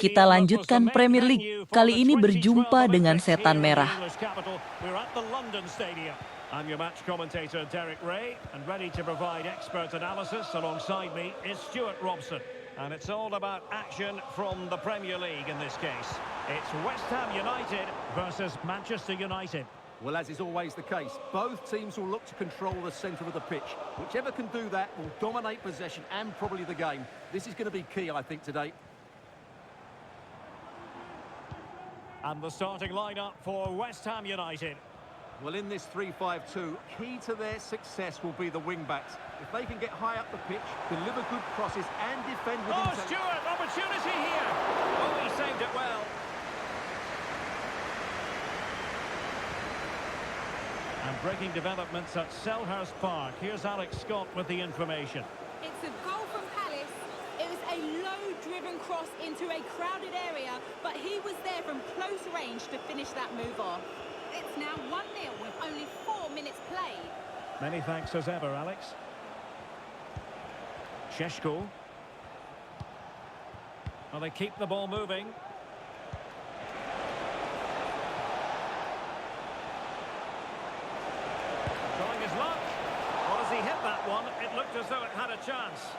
Kita lanjutkan Premier League, kali ini berjumpa dengan setan merah. I'm your match commentator, Derek Ray, and ready to provide expert analysis alongside me is Stuart Robson. And it's all about action from the Premier League in this case. It's West Ham United versus Manchester United. Well, as is always the case, both teams will look to control the centre of the pitch. Whichever can do that will dominate possession and probably the game. This is going to be key, I think, today. And the starting lineup for West Ham United. Well, in this 3-5-2, key to their success will be the wing-backs. If they can get high up the pitch, deliver good crosses and defend with intent. Stuart, opportunity here! Oh, he saved it well. And breaking developments at Selhurst Park. Here's Alex Scott with the information. It's a goal from Palace. It was a low-driven cross into a crowded area, but he was there from close range to finish that move off. It's now 1-0 with only 4 minutes played. Many thanks as ever, Alex. Sheshko. Well, they keep the ball moving. Trying his luck. Well, as he hit that one, it looked as though it had a chance.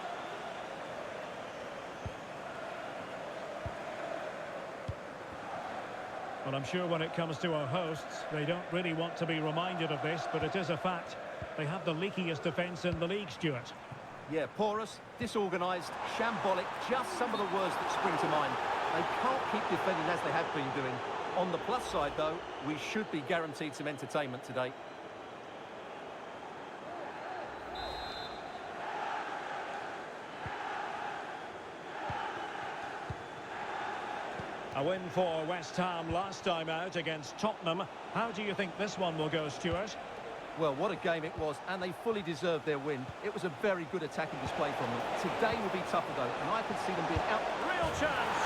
Well, I'm sure when it comes to our hosts, they don't really want to be reminded of this, but it is a fact. They have the leakiest defence in the league, Stuart. Yeah, porous, disorganised, shambolic, just some of the words that spring to mind. They can't keep defending as they have been doing. On the plus side, though, we should be guaranteed some entertainment today. A win for West Ham last time out against Tottenham. How do you think this one will go, Stuart? Well, what a game it was, and they fully deserved their win. It was a very good attacking display from them. Today will be tougher, though, and I can see them being out. Real chance!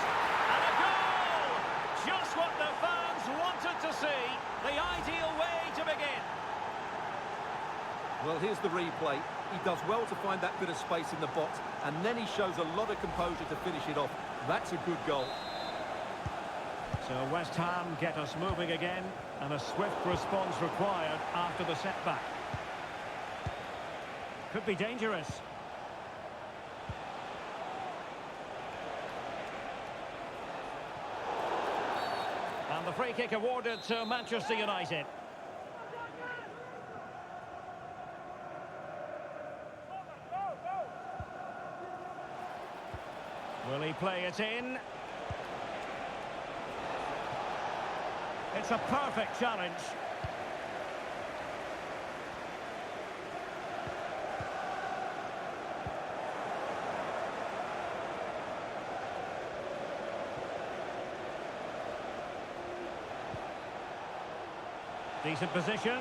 And a goal! Just what the fans wanted to see. The ideal way to begin. Well, here's the replay. He does well to find that bit of space in the box, and then he shows a lot of composure to finish it off. That's a good goal. So West Ham get us moving again, and a swift response required after the setback. Could be dangerous. And the free kick awarded to Manchester United. Will he play it in? It's a perfect challenge. Decent position.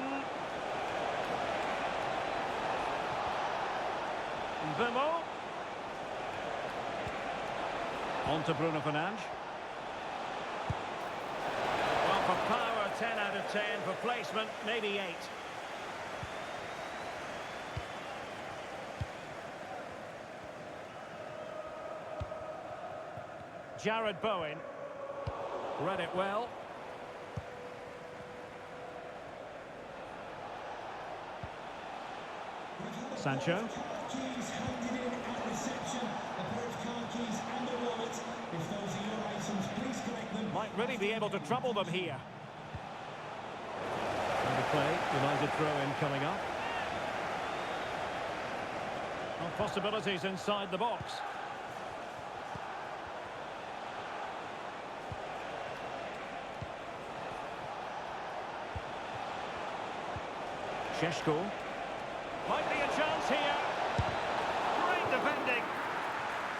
Vimo. On to Bruno Fernandes. For power, 10 out of 10. For placement, maybe 8. Jared Bowen. Read it well. Sancho. Might really be able to trouble them here. And the play, United throw-in coming up. Well, possibilities inside the box. Sheshko. Might be a chance here. Great defending.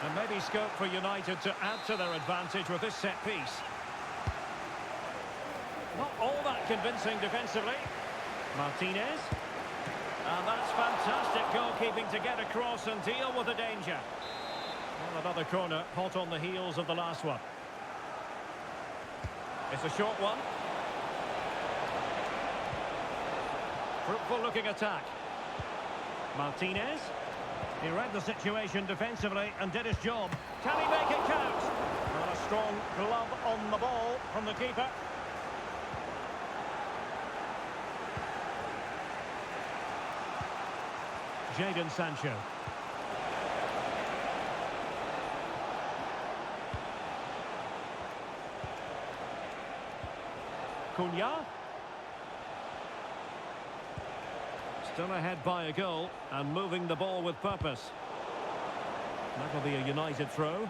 And maybe scope for United to add to their advantage with this set piece. Not all that convincing defensively. Martinez. And that's fantastic goalkeeping to get across and deal with the danger. Well, another corner, hot on the heels of the last one. It's a short one. Fruitful looking attack. Martinez. He read the situation defensively and did his job. Can he make it count? Well, a strong glove on the ball from the keeper. Jadon Sancho. Cunha. Still ahead by a goal and moving the ball with purpose. That will be a United throw.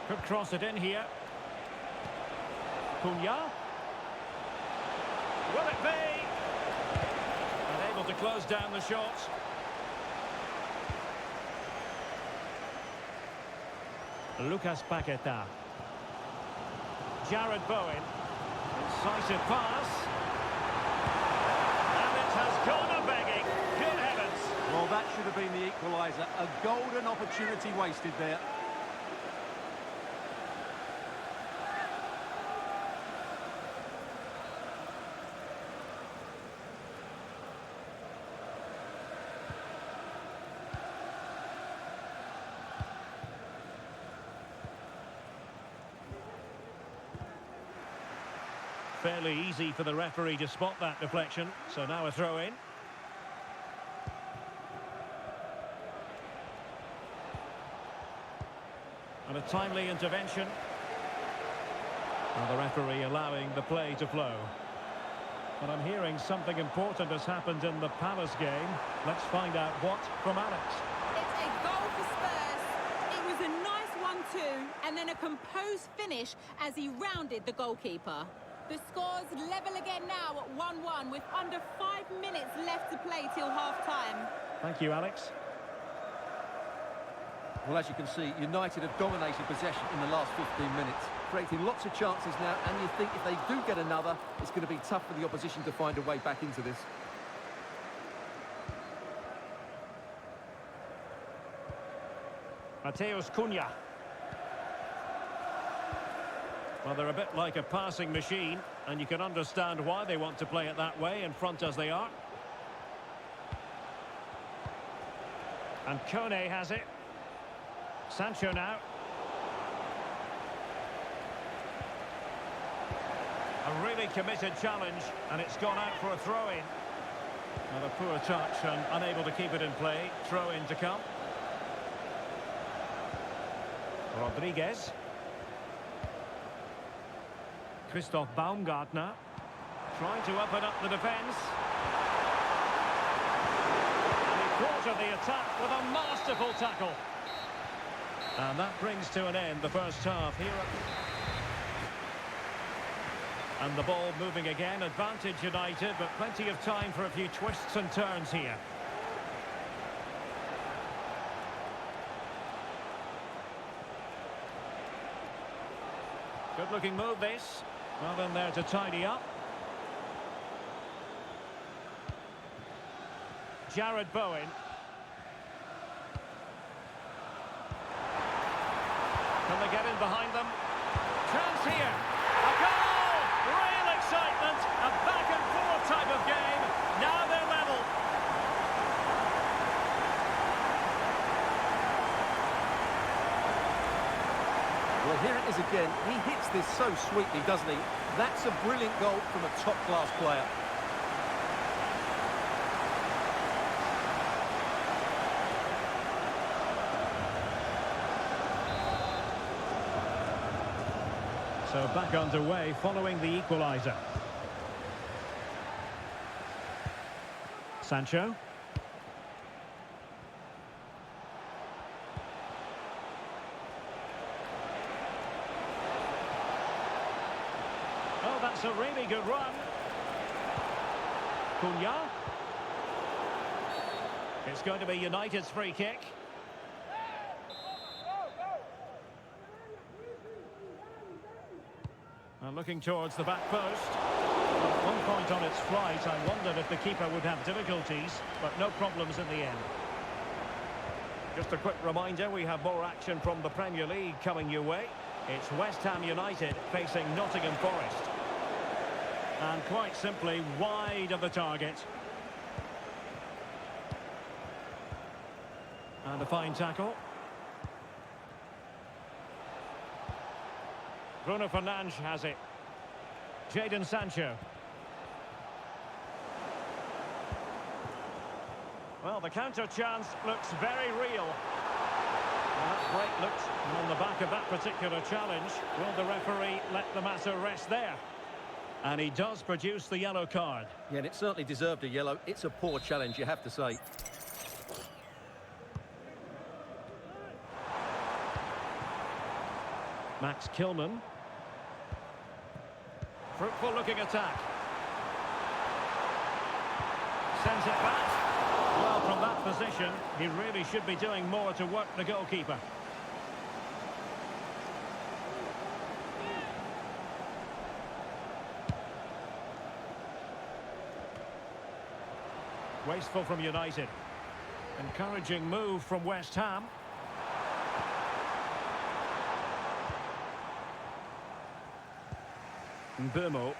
Could cross it in here. Cunha. Will it be? Unable to close down the shot. Lucas PAQUETA. Jared Bowen. Incisive pass. And it has gone a-begging. Good heavens. Well, that should have been the equaliser. A golden opportunity wasted there. Fairly easy for the referee to spot that deflection. So now a throw in. And a timely intervention. And the referee allowing the play to flow. But I'm hearing something important has happened in the Palace game. Let's find out what from Alex. It's a goal for Spurs. It was a nice 1-2 and then a composed finish as he rounded the goalkeeper. The score's level again now at 1-1 with under 5 minutes left to play till half-time. Thank you, Alex. Well, as you can see, United have dominated possession in the last 15 minutes, creating lots of chances now, and you think if they do get another, it's going to be tough for the opposition to find a way back into this. Mateus Cunha. Well, they're a bit like a passing machine, and you can understand why they want to play it that way, in front as they are. And Kone has it. Sancho now. A really committed challenge, and it's gone out for a throw-in. Well, a poor touch and unable to keep it in play. Throw-in to come. Rodriguez. Christoph Baumgartner trying to open up the defence. And he quartered the attack with a masterful tackle. And that brings to an end the first half here. And the ball moving again. Advantage United, but plenty of time for a few twists and turns here. Good looking move this. Well in there to tidy up. Jared Bowen. Can they get in behind them? Chance here. A goal! Real excitement. A back and forth type of game. Now they're level. Well, here it is again. He hits this so sweetly, doesn't he? That's a brilliant goal from a top-class player. So back underway following the equaliser. Sancho. Oh, that's a really good run. Cunha. It's going to be United's free kick. And looking towards the back post. At one point on its flight, I wondered if the keeper would have difficulties, but no problems in the end. Just a quick reminder, we have more action from the Premier League coming your way. It's West Ham United facing Nottingham Forest. And quite simply, wide of the target. And a fine tackle. Bruno Fernandes has it. Jadon Sancho. Well, the counter chance looks very real. Well, that break looked on the back of that particular challenge. Will the referee let the matter rest there? And he does produce the yellow card. Yeah, and it certainly deserved a yellow. It's a poor challenge, you have to say. Max Kilman. Fruitful looking attack. Sends it back. Well, from that position, he really should be doing more to work the goalkeeper. Wasteful from United. Encouraging move from West Ham. Mbeumo.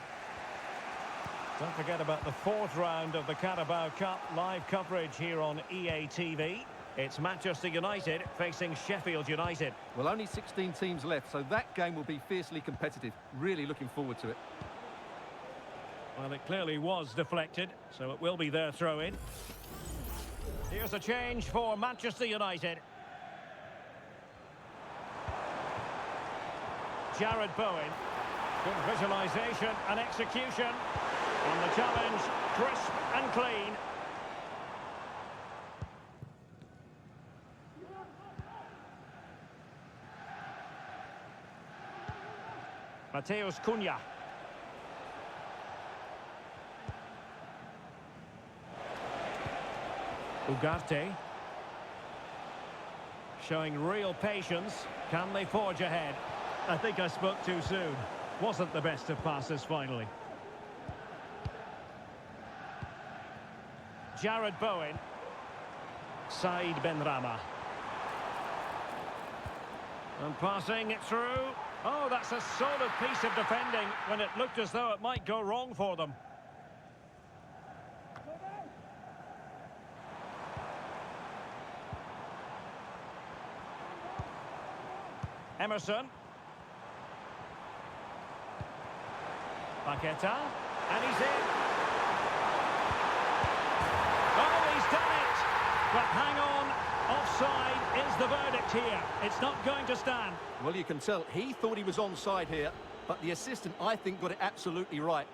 Don't forget about the fourth round of the Carabao Cup live coverage here on EA TV. It's Manchester United facing Sheffield United. Well, only 16 teams left, so that game will be fiercely competitive. Really looking forward to it. Well, it clearly was deflected, so it will be their throw-in. Here's a change for Manchester United. Jared Bowen. Good visualisation and execution. And the challenge, crisp and clean. Mateus Cunha. Ugarte. Showing real patience. Can they forge ahead? I think I spoke too soon. Wasn't the best of passes finally. Jared Bowen. Said Benrahma. And passing it through. Oh, that's a solid piece of defending when it looked as though it might go wrong for them. Emerson. PAQUETA. And he's in. Oh, he's done it! But hang on. Offside is the verdict here. It's not going to stand. Well, you can tell he thought he was onside here, but the assistant, I think, got it absolutely right.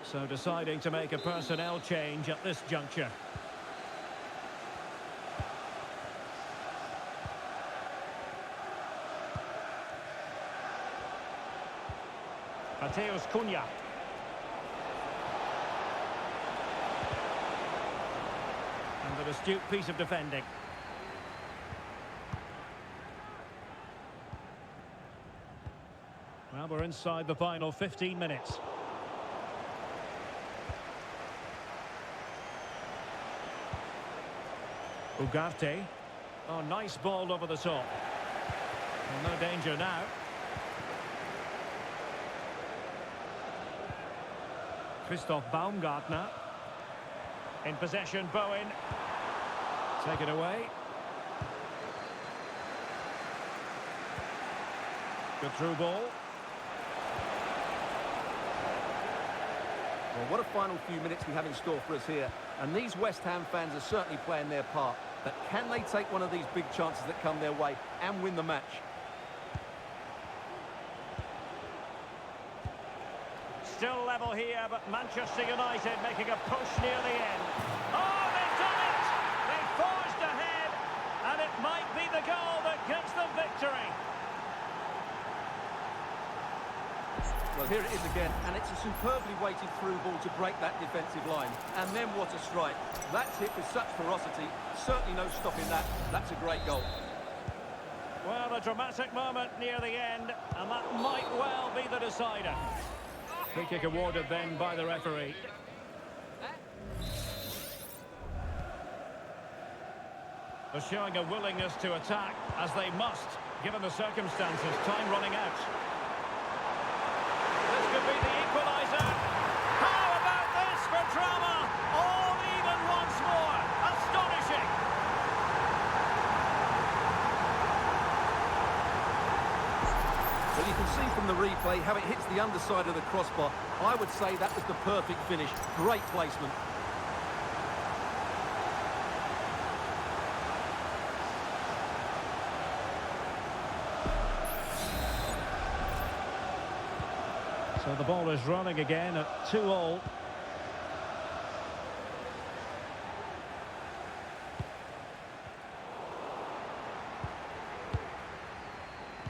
So deciding to make a personnel change at this juncture. Mateus Cunha. And an astute piece of defending. Well, we're inside the final 15 minutes. Ugarte. Oh, nice ball over the top. Well, no danger now. Christoph Baumgartner. In possession, Bowen. Take it away. Good through ball. Well, what a final few minutes we have in store for us here. And these West Ham fans are certainly playing their part. But can they take one of these big chances that come their way and win the match? Still level here, but Manchester United making a push near the end. Oh, they've done it! They forged ahead, and it might be the goal that gives them victory. Well, here it is again, and it's a superbly weighted through ball to break that defensive line. And then what a strike. That's hit with such ferocity. Certainly no stopping that. That's a great goal. Well, a dramatic moment near the end, and that might well be the decider. Free kick awarded then by the referee. They're showing a willingness to attack, as they must, given the circumstances. Time running out. This could be the equaliser. How about this for drama? All even once more. Astonishing. But you can see from the replay how it hits the underside of the crossbar. I would say that was the perfect finish. Great placement. So the ball is running again at 2-2.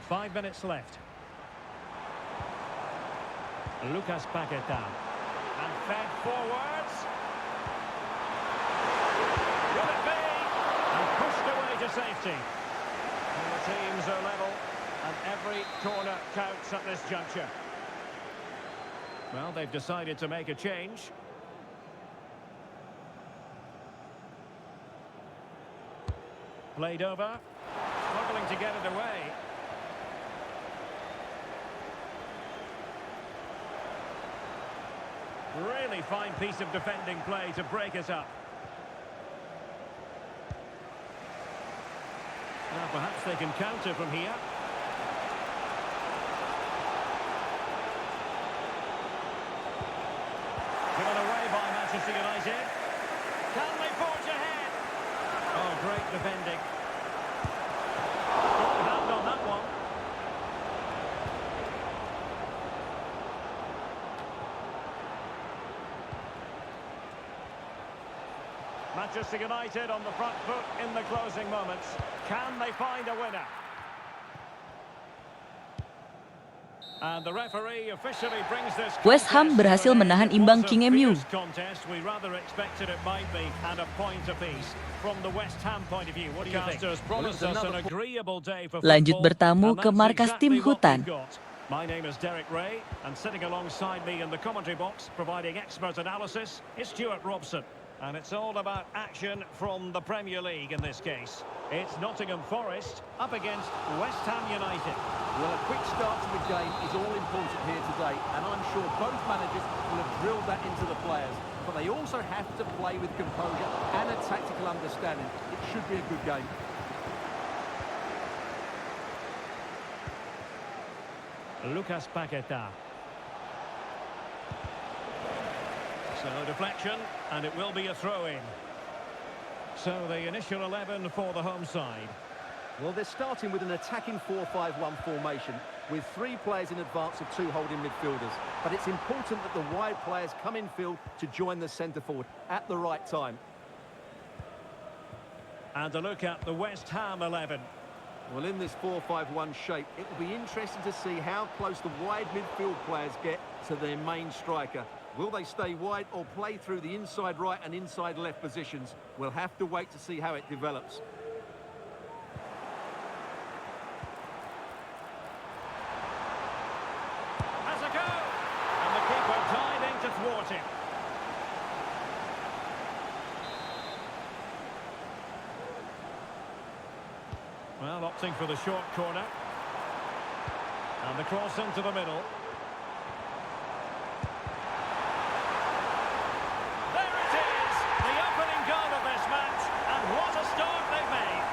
Five minutes left. PAQUETA. And fed forwards. Will it be? And pushed away to safety. And the teams are level. And every corner counts at this juncture. Well, they've decided to make a change. Played over. Struggling to get it away. Really fine piece of defending play to break us up. Now perhaps they can counter from here. Given away by Manchester United. Can they forge ahead? Oh, great defending. Good hand on that one. Manchester United on the front foot in the closing moments. Can they find a winner? And the referee officially brings this West Ham berhasil menahan imbang King EMYU. contest we rather expected it might be, and a point apiece. From the West Ham point of view, what do you think? Promised us an agreeable day for Lanjut football, bertamu and ke that's markas exactly tim what Hutan. we've got. My name is Derek Ray, and sitting alongside me in the commentary box, providing expert analysis, is Stuart Robson. And it's all about action from the Premier League in this case. It's Nottingham Forest up against West Ham United. Well, a quick start to the game is all important here today, and I'm sure both managers will have drilled that into the players. But they also have to play with composure and a tactical understanding. It should be a good game. PAQUETA. So deflection, and it will be a throw-in. So the initial 11 for the home side. Well, they're starting with an attacking 4-5-1 formation with 3 players in advance of 2 holding midfielders. But it's important that the wide players come in field to join the centre forward at the right time. And a look at the West Ham 11. Well, in this 4-5-1 shape, it will be interesting to see how close the wide midfield players get to their main striker. Will they stay wide or play through the inside right and inside left positions? We'll have to wait to see how it develops. Has a go! And the keeper diving to thwart him. Well, opting for the short corner. And the cross into the middle. There it is! The opening goal of this match. And what a start they've made.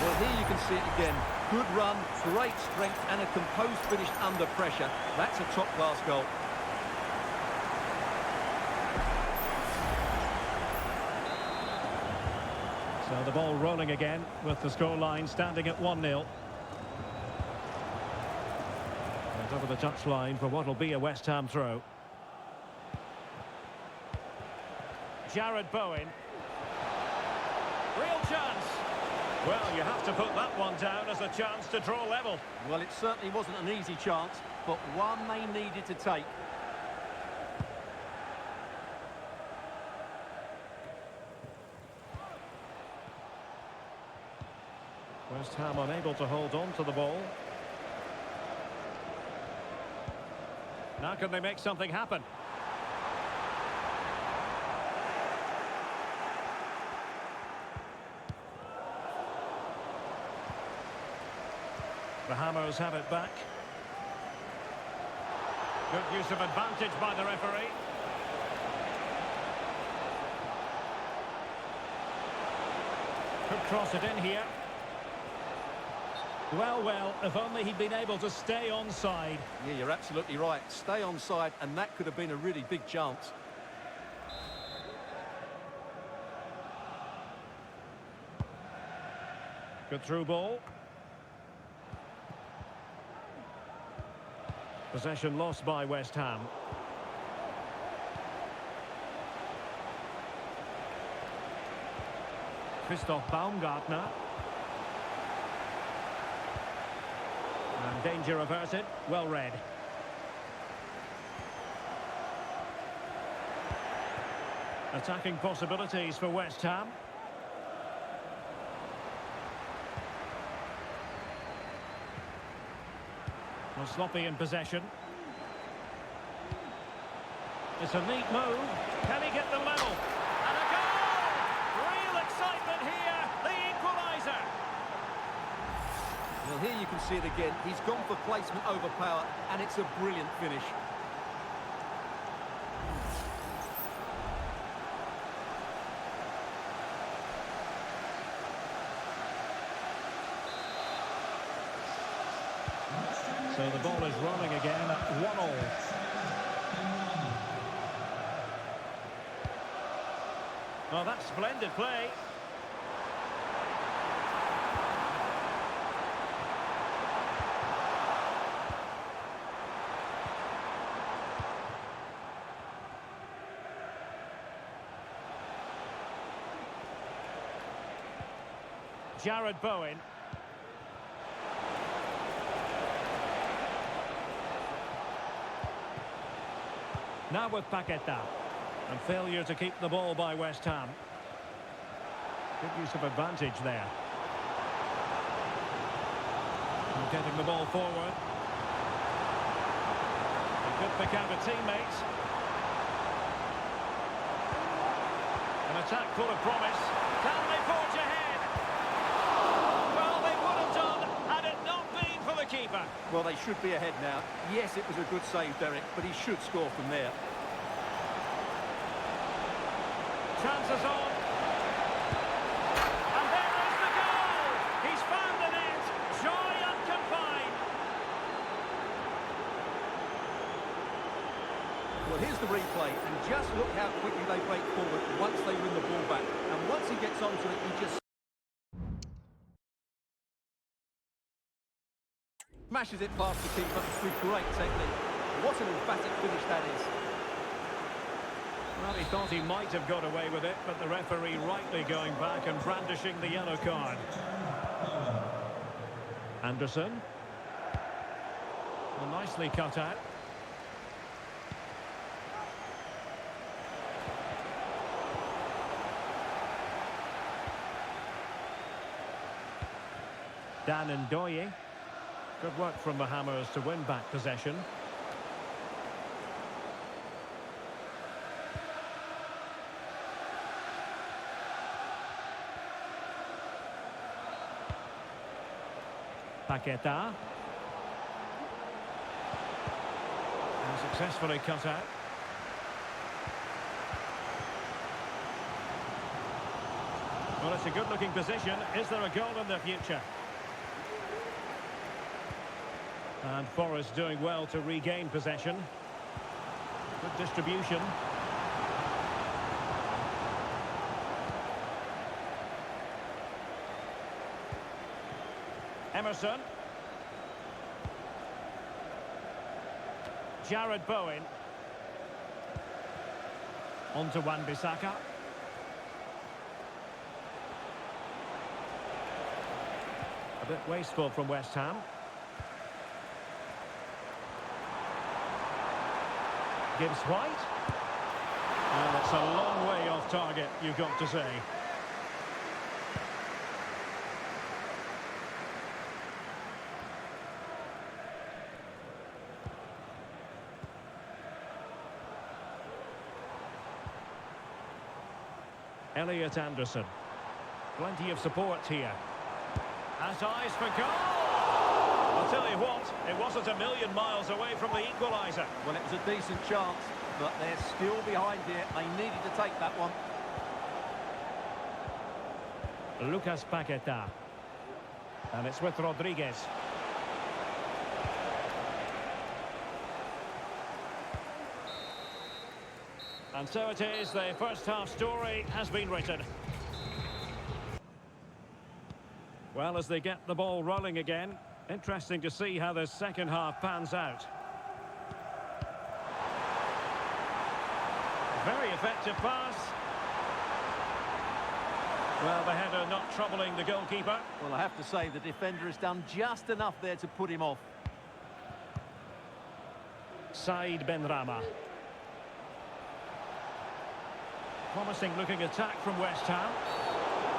Well, here you can see it again. Good run, great strength, and a composed finish under pressure. That's a top-class goal. So the ball rolling again with the scoreline standing at 1-0. And over the touchline for what will be a West Ham throw. Jared Bowen. Real chance. Well, you have to put that one down as a chance to draw level. Well, it certainly wasn't an easy chance, but one they needed to take. West Ham unable to hold on to the ball. Now can they make something happen? The Hammers have it back. Good use of advantage by the referee. Could cross it in here. Well, if only he'd been able to stay onside. Yeah, you're absolutely right. Stay onside, and that could have been a really big chance. Good through ball. Possession lost by West Ham. Christoph Baumgartner. And danger averted. Well read. Attacking possibilities for West Ham. Well, sloppy in possession. It's a neat move. Can he get the level? And a goal! Real excitement here. The equaliser. Well, here you can see it again. He's gone for placement over power, and it's a brilliant finish. So the ball is rolling again at 1-1. Oh, that's splendid play. Jared Bowen. Now with PAQUETA. And failure to keep the ball by West Ham. Good use of advantage there. And getting the ball forward. He could pick out a teammate. An attack full of promise. Can they forge ahead? Well, they would have done had it not been for the keeper. Well, they should be ahead now. Yes, it was a good save, Derek, but he should score from there. Chances on. And there is the goal! He's found the net. Joy unconfined. Well, here's the replay, and just look how quickly they break forward once they win the ball back. And once he gets onto it, he just smashes it past the keeper with great technique. What an emphatic finish that is. Well, he thought he might have got away with it, but the referee rightly going back and brandishing the yellow card. Anderson. Well, nicely cut out. Dan Ndoye. Good work from the Hammers to win back possession. PAQUETA. And successfully cut out. Well, it's a good-looking position. Is there a goal in the future? And Forest doing well to regain possession. Good distribution. Emerson. Jared Bowen. On to Wan-Bissaka. A bit wasteful from West Ham. Gibbs White. Well, that's a long way off target, you've got to say. Elliot Anderson. Plenty of support here. Has eyes for goal! I'll tell you what, it wasn't a million miles away from the equaliser. Well, it was a decent chance, but they're still behind here. They needed to take that one. PAQUETA. And it's with Rodriguez. And so it is, the first half story has been written. Well, as they get the ball rolling again, interesting to see how the second half pans out. Very effective pass. Well, the header not troubling the goalkeeper. Well, I have to say the defender has done just enough there to put him off. Said Benrahma. Promising looking attack from West Ham.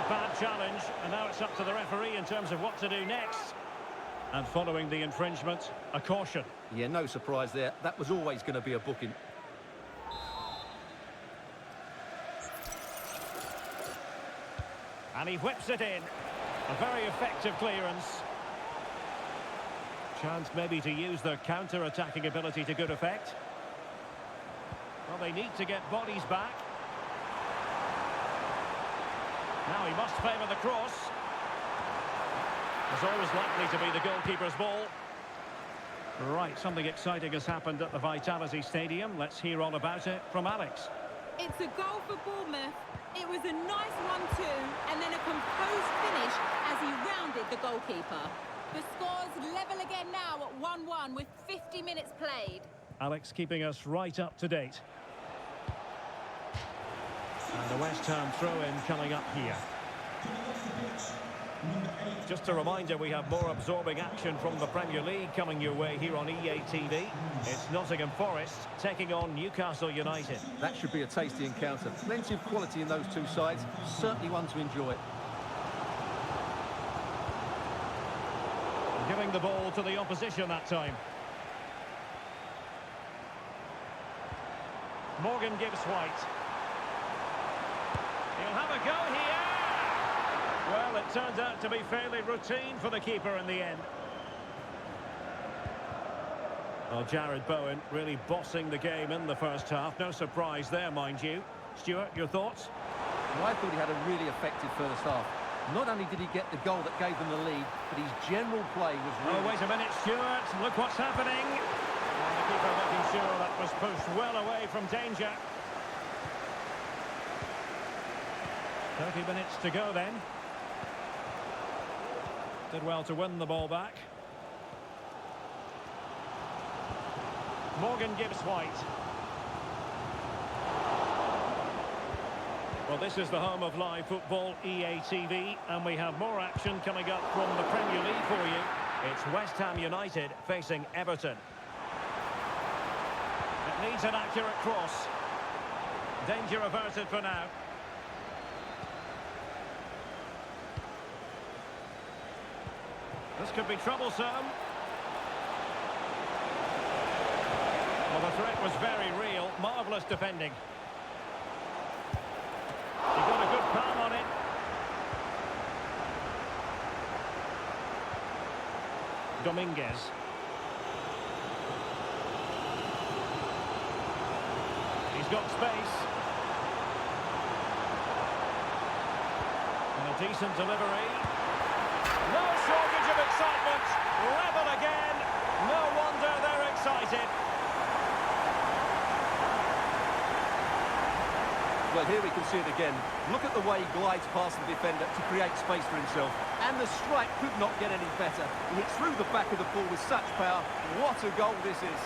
Bad challenge, and now it's up to the referee in terms of what to do next. And following the infringement, a caution. Yeah, no surprise there. That was always going to be a booking. And he whips it in. A very effective clearance. Chance maybe to use their counter-attacking ability to good effect. Well, they need to get bodies back. Now he must favour the cross. It's always likely to be the goalkeeper's ball. Right, something exciting has happened at the Vitality Stadium. Let's hear all about it from Alex. It's a goal for Bournemouth. It was a nice 1-2 and then a composed finish as he rounded the goalkeeper. The score's level again now at 1-1 with 50 minutes played. Alex keeping us right up to date. And the West Ham throw-in coming up here. Just a reminder, we have more absorbing action from the Premier League coming your way here on EA TV. It's Nottingham Forest taking on Newcastle United. That should be a tasty encounter. Plenty of quality in those two sides. Certainly one to enjoy. Giving the ball to the opposition that time. Morgan gives White. He'll have a go here. Well, it turns out to be fairly routine for the keeper in the end. Well, Jared Bowen really bossing the game in the first half. No surprise there, mind you. Stuart, your thoughts? Well, I thought he had a really effective first half. Not only did he get the goal that gave them the lead, but his general play was really... Oh, wait a minute, Stuart. Look what's happening. And the keeper making sure that was pushed well away from danger. 30 minutes to go then. Did well to win the ball back. Morgan gives White. Well, this is the home of live football, EA TV, and we have more action coming up from the Premier League for you. It's West Ham United facing Everton. It needs an accurate cross. Danger averted for now. This could be troublesome. Well, the threat was very real. Marvellous defending. He got a good palm on it. Dominguez. He's got space. And a decent delivery. No shortage of excitement. Rebel again. No wonder they're excited. Well, here we can see it again. Look at the way he glides past the defender to create space for himself. And the strike could not get any better. He hit through the back of the ball with such power. What a goal this is.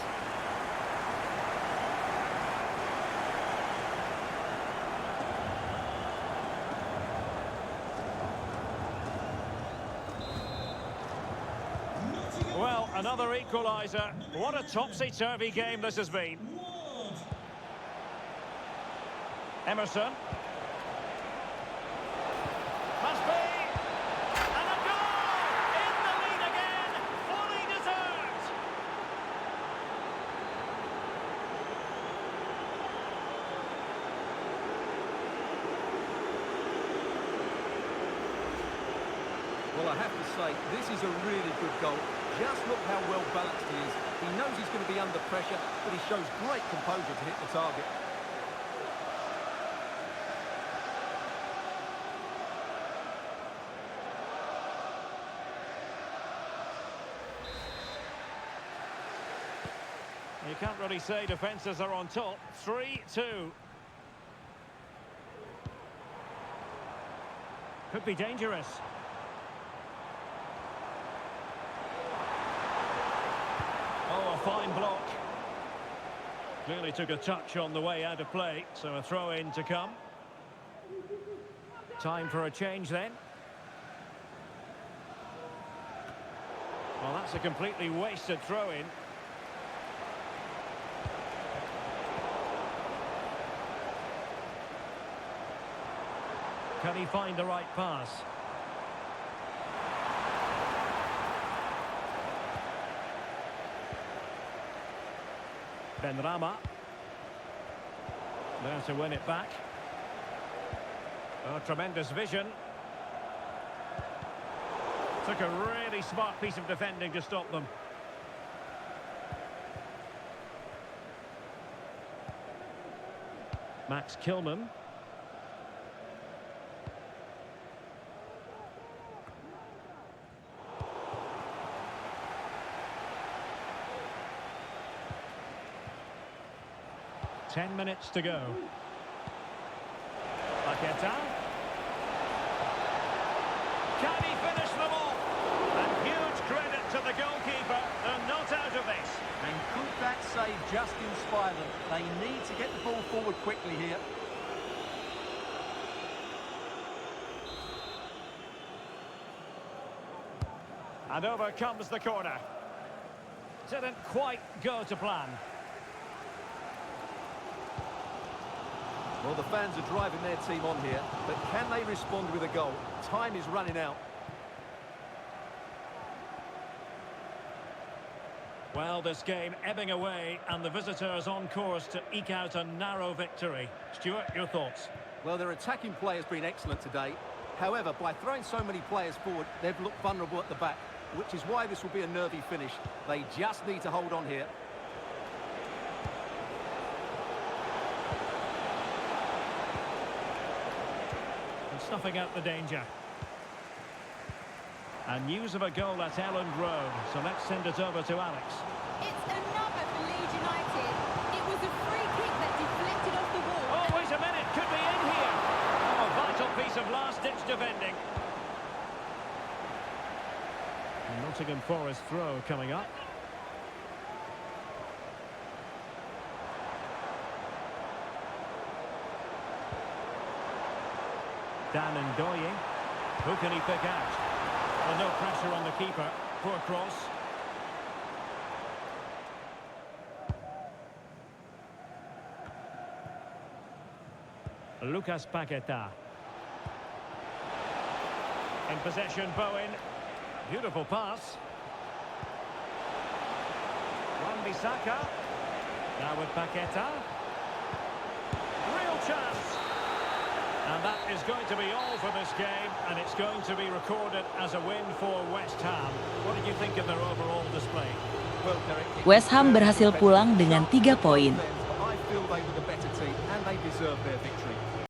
Well, another equaliser. What a topsy-turvy game this has been. Emerson. Must be. And a goal! In the lead again. Fully deserved. Well, I have to say, this is a really good goal. Just look how well balanced he is. He knows he's going to be under pressure, but he shows great composure to hit the target. You can't really say defences are on top. 3-2. Could be dangerous. Oh, a fine block. Clearly took a touch on the way out of play, so a throw-in to come. Time for a change then. Well, that's a completely wasted throw-in. Can he find the right pass? Benrahma. There to win it back. Oh, tremendous vision. Took a really smart piece of defending to stop them. Max Kilman. Ten minutes to go. PAQUETA. Can he finish them off? And huge credit to the goalkeeper. They're not out of this. And could that save just inspire them? They need to get the ball forward quickly here. And over comes the corner. Didn't quite go to plan. Well, the fans are driving their team on here, but can they respond with a goal? Time is running out. Well, this game ebbing away, and the visitors on course to eke out a narrow victory. Stuart, your thoughts? Well, their attacking play has been excellent today. However, by throwing so many players forward, they've looked vulnerable at the back, which is why this will be a nervy finish. They just need to hold on here. Snuffing out the danger. And news of a goal at Elland Road, so let's send it over to Alex. It's another for Leeds United. It was a free kick that deflected off the wall. Oh, wait a minute, could be in here. Oh, a vital piece of last-ditch defending. And Nottingham Forest throw coming up. Dan Ndoye. Who can he pick out? Well, no pressure on the keeper. Poor cross. Lucas PAQUETA. In possession, Bowen. Beautiful pass. Wan-Bissaka. Now with PAQUETA. Real chance. And that is going to be all for this game, and it's going to be recorded as a win for West Ham. What did you think of their overall display? Well, Derek, West Ham berhasil pulang dengan 3 poin. I feel they were the better team and they deserve their victory.